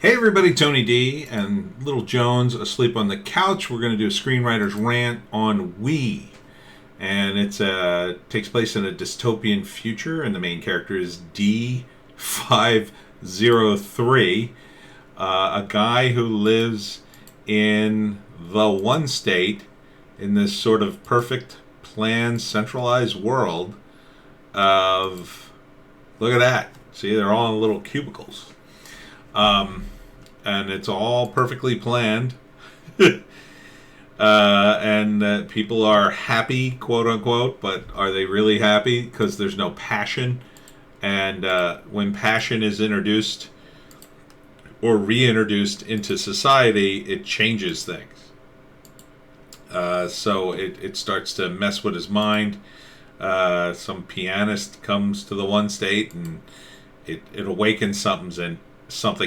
Hey everybody, Tony D and Little Jones asleep on the couch. We're going to do a Screenwriter's Rant on We. And it takes place in a dystopian future, and the main character is D503, a guy who lives in the one state in this sort of perfect, planned, centralized world of, look at that. See, they're all in little cubicles. And it's all perfectly planned. And people are happy, quote unquote, but are they really happy? Because there's no passion. And when passion is introduced or reintroduced into society, it changes things. So it starts to mess with his mind. Some pianist comes to the one state, and it awakens something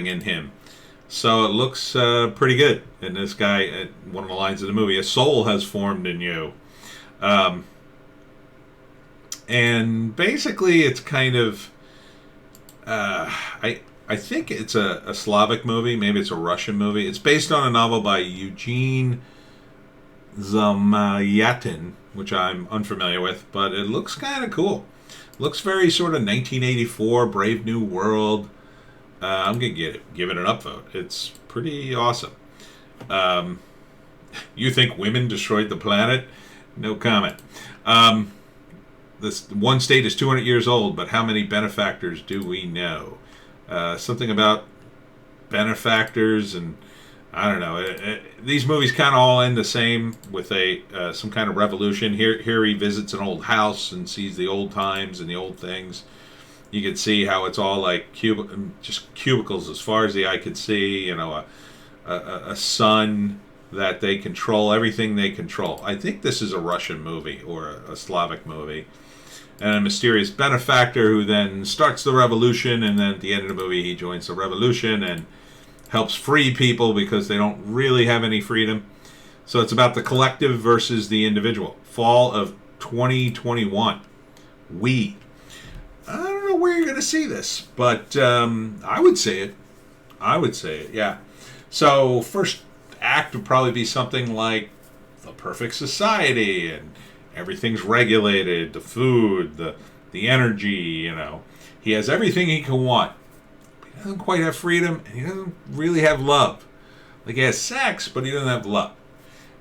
in him. So it looks pretty good. And this guy, one of the lines of the movie, a soul has formed in you. And basically it's kind of, I think it's a Slavic movie. Maybe it's a Russian movie. It's based on a novel by Eugene Zamyatin, which I'm unfamiliar with, but it looks kind of cool. Looks very sort of 1984, Brave New World. I'm going to give it an upvote. It's pretty awesome. You think women destroyed the planet? No comment. This one state is 200 years old, but how many benefactors do we know? Something about benefactors, and I don't know. These movies kind of all end the same with some kind of revolution. Here he visits an old house and sees the old times and the old things. You could see how it's all like just cubicles as far as the eye could see. You know, a sun that they control, everything they control. I think this is a Russian movie or a Slavic movie. And a mysterious benefactor who then starts the revolution, and then at the end of the movie he joins the revolution and helps free people because they don't really have any freedom. So it's about the collective versus the individual. Fall of 2021. I don't know where you're going to see this, but I would say it. Yeah. So first act would probably be something like the perfect society, and everything's regulated, the food, the energy, you know. He has everything he can want. But he doesn't quite have freedom, and he doesn't really have love. Like, he has sex, but he doesn't have love.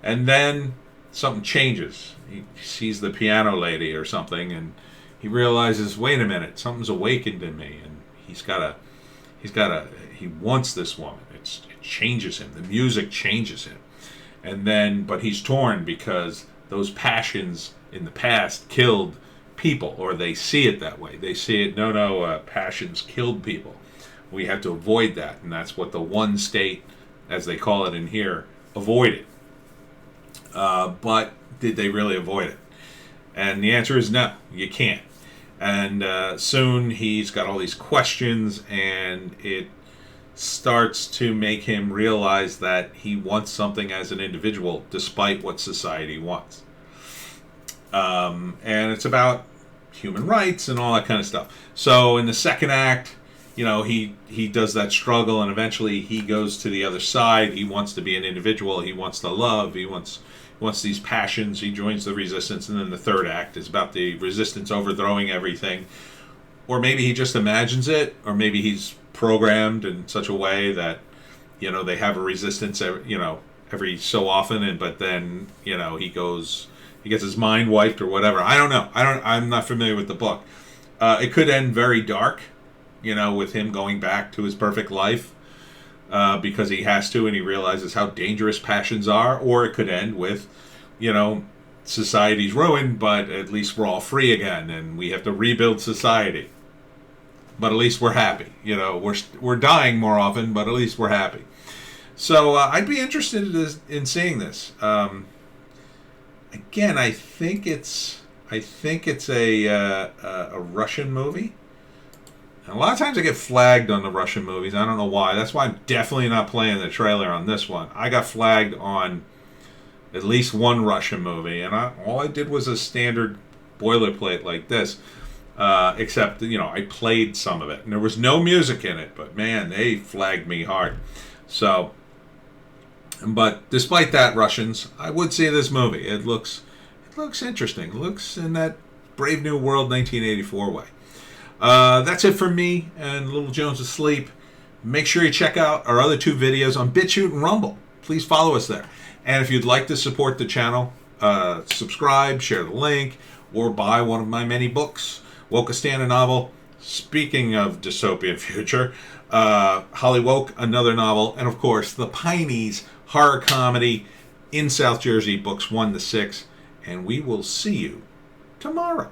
And then something changes. He sees the piano lady or something, and he realizes, wait a minute, something's awakened in me, and he wants this woman. It changes him. The music changes him. And then, but he's torn because those passions in the past killed people, or they see it that way. They see it, passions killed people. We have to avoid that, and that's what the one state, as they call it in here, avoided. But did they really avoid it? And the answer is no, you can't. And soon he's got all these questions, and it starts to make him realize that he wants something as an individual despite what society wants. And it's about human rights and all that kind of stuff. So in the second act, you know, he does that struggle, and eventually he goes to the other side. He wants to be an individual. He wants to love. He wants these passions. He joins the resistance. And then the third act is about the resistance overthrowing everything. Or maybe he just imagines it, or maybe he's programmed in such a way that, you know, they have a resistance, every so often, but then, you know, he gets his mind wiped or whatever. I don't know. I'm not familiar with the book. It could end very dark, you know, with him going back to his perfect life. Because he has to, and he realizes how dangerous passions are. Or it could end with, you know, society's ruined, but at least we're all free again, and we have to rebuild society. But at least we're happy. You know, we're dying more often, but at least we're happy. So I'd be interested in seeing this. Again, I think it's a Russian movie. And a lot of times I get flagged on the Russian movies. I don't know why. That's why I'm definitely not playing the trailer on this one. I got flagged on at least one Russian movie, and all I did was a standard boilerplate like this. except, I played some of it. And there was no music in it, but man, they flagged me hard. So, but despite that, Russians, I would see this movie. It looks interesting. It looks in that Brave New World 1984 way. That's it for me and Little Jones Asleep. Make sure you check out our other 2 videos on Bitchute and Rumble. Please follow us there. And if you'd like to support the channel, subscribe, share the link, or buy one of my many books. Wokistan, a novel. Speaking of dystopian future, Hollywoke, another novel. And of course, the Pineys horror comedy in South Jersey, books 1 to 6. And we will see you tomorrow.